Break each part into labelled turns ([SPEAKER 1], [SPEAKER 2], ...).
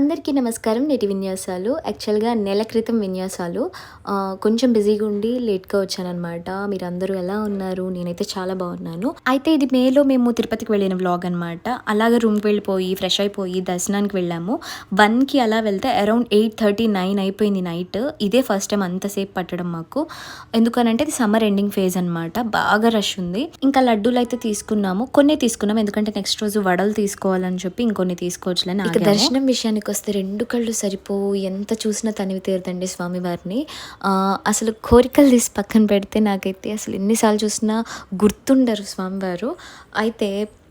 [SPEAKER 1] అందరికీ నమస్కారం. నేటి విన్యాసాలు యాక్చువల్‌గా నెల క్రితం విన్యాసాలు. కొంచెం బిజీగా ఉండి లేట్‌గా వచ్చాననమాట. మీరందరూ ఎలా ఉన్నారు? నేనైతే చాలా బాగున్నాను. అయితే ఇది మేలో మేము తిరుపతికి వెళ్ళిన వ్లాగ్ అనమాట. అలాగే రూమ్‌కి వెళ్ళిపోయి ఫ్రెష్ అయిపోయి దర్శనానికి వెళ్ళాము. 1కి అలా వెళ్తే అరౌండ్ 8:30, 9 అయిపోయింది నైట్. ఇదే ఫస్ట్ టైం అంతసేపు పట్టడం మాకు. ఎందుకనంటే ఇది సమ్మర్ ఎండింగ్ ఫేజ్ అనమాట. బాగా రష్ ఉంది. ఇంకా లడ్డూలు అయితే తీసుకున్నాము. కొన్నే తీసుకున్నాం ఎందుకంటే నెక్స్ట్ రోజు వడలు తీసుకోవాలని చెప్పి ఇంకొన్ని తీసుకోవచ్చులని. ఇక దర్శనం విషయానికి వస్తే 2 కళ్ళు సరిపోవు. ఎంత చూసినా తనివి తీరదండి స్వామివారిని. అసలు కోరికలు తీసి పక్కన పెడితే నాకైతే అసలు ఎన్నిసార్లు చూసినా గుర్తుండరు స్వామివారు. అయితే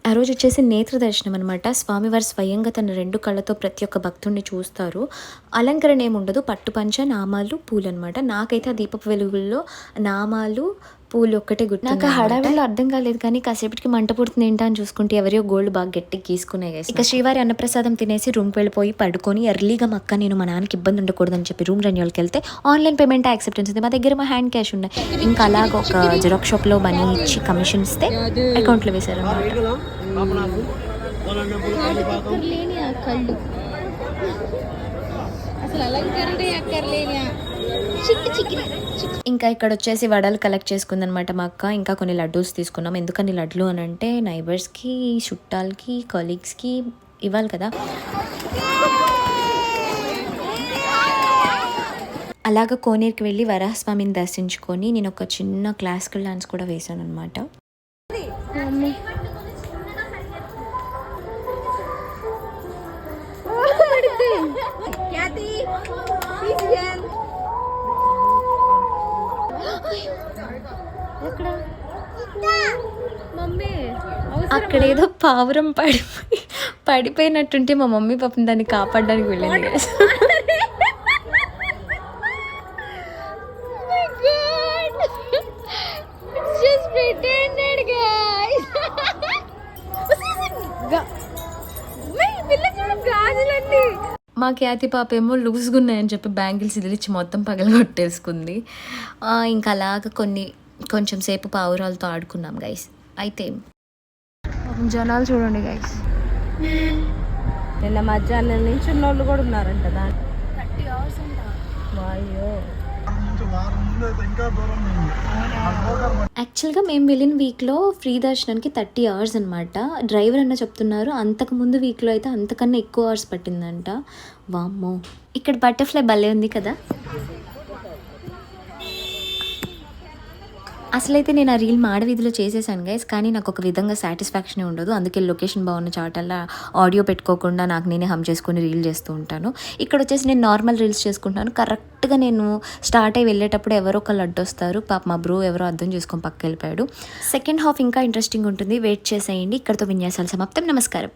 [SPEAKER 1] ఆ రోజు వచ్చేసి నేత్ర దర్శనం అనమాట. స్వామివారు స్వయంగా తన 2 కళ్ళతో ప్రతి ఒక్క భక్తుడిని చూస్తారు. అలంకరణ ఏముండదు, పట్టు పంచ, నామాలు, పూలు అనమాట. నాకైతే ఆ దీపపు వెలుగుల్లో నామాలు, పూలు ఒక్కటే గుర్తు. నాకు హడావిడిలో అర్థం కాలేదు, కానీ కాసేపటికి మంట పుడుతుంది ఏంటా అని చూసుకుంటే ఎవరియో గోల్డ్ బాగా గట్టిగా గీసుకున్నాయి. ఇక శ్రీవారి అన్నప్రసాదం తినేసి రూమ్కి వెళ్ళిపోయి పడుకొని ఎర్లీగా మా అక్క నేను మా నాన్నకి ఇబ్బంది ఉండకూడదని చెప్పి రూమ్ రెన్యూల్కి వెళ్తే ఆన్లైన్ పేమెంట్ యాక్సెప్టెన్స్ ఉంది. మా దగ్గర మా హ్యాండ్ క్యాష్ ఉన్నాయి. ఇంకా అలాగ ఒక జిరాక్స్ షాప్లో మనీ ఇచ్చి కమిషన్ ఇస్తే అకౌంట్లో వేశారు అన్నమాట. ఇంకా ఇక్కడ వచ్చేసి వడలు కలెక్ట్ చేసుకుందనమాట మా అక్క. ఇంకా కొన్ని లడ్డూస్ తీసుకున్నాం. ఎందుకని లడ్లు అని అంటే నైబర్స్కి, చుట్టాలకి, కొలీగ్స్కి ఇవ్వాలి కదా. అలాగ కోనేరుకి వెళ్ళి వరాహస్వామిని దర్శించుకొని నేను ఒక చిన్న క్లాసికల్ డాన్స్ కూడా వేశాను అనమాట. అక్కడేదో పావురం పడిపోయినట్టుంటే మా మమ్మీ పాపం దాన్ని కాపాడడానికి వెళ్ళింది. మా ఖ్యాతి పాప ఏమో లూజ్గా ఉన్నాయని చెప్పి బ్యాంగిల్స్ ఇదిలిచ్చి మొత్తం పగలగొట్టేసుకుంది. ఇంకా అలాగ కొంచెం సేపు పావురాలతో ఆడుకున్నాం గైస్. అయితే జనాలు చూడండి గైస్,
[SPEAKER 2] నిన్న మధ్యాహ్నం నుంచి ఉన్నోళ్ళు కూడా ఉన్నారంట. దాంట్లో
[SPEAKER 1] 30 hours అంట. యాక్చువల్గా మేము వెళ్ళిన వీక్లో ఫ్రీ దర్శనానికి 30 hours అనమాట. డ్రైవర్ అన్న చెప్తున్నారు అంతకుముందు వీక్లో అయితే అంతకన్నా ఎక్కువ అవర్స్ పట్టిందంట. వామ్మో, ఇక్కడ బటర్ఫ్లై భలే ఉంది కదా. అసలైతే నేను ఆ రీల్ మాడవీధిలో చేసేసాను గైస్, కానీ నాకు ఒక విధంగా సాటిస్ఫాక్షనే ఉండదు. అందుకే లొకేషన్ బాగున్న చాటల్లా ఆడియో పెట్టుకోకుండా నాకు నేనే హమ్ చేసుకుని రీల్ చేస్తూ ఉంటాను. ఇక్కడ వచ్చేసి నేను నార్మల్ రీల్స్ చేసుకుంటాను. కరెక్ట్గా నేను స్టార్ట్ అయ్యి వెళ్ళేటప్పుడు ఎవరో ఒకళ్ళు అడ్డొస్తారు. పాప మా బ్రో ఎవరో అర్థం చేసుకొని పక్కకి వెళ్ళిపోయాడు. సెకండ్ హాఫ్ ఇంకా ఇంట్రెస్టింగ్ ఉంటుంది, వెయిట్ చేసేయండి. ఇక్కడతో విన్యాసాలు సమాప్తం. నమస్కారం.